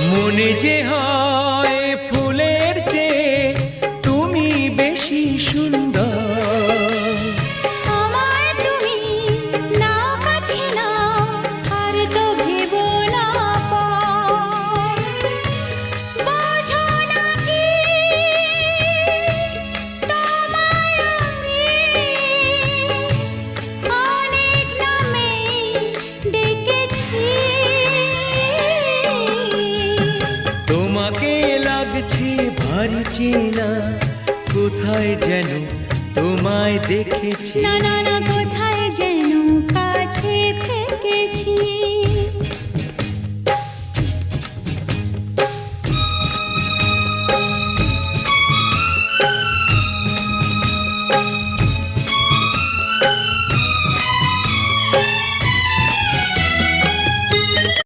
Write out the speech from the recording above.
মনে যে হয় ফুলের চেয়ে তুমি বেশি সুন্দর। আমায় তুমি নাও কাছে নাও, আর তো ভেবো না পর। বোঝো না কি তোমায় আমি অনেক নামেই ডেকেছি। তোমাকে লাগছে ভারী চেনা, কোথায় যেন তোমায় দেখেছি। না না না, কোথায় যেন কাছে থেকেছি।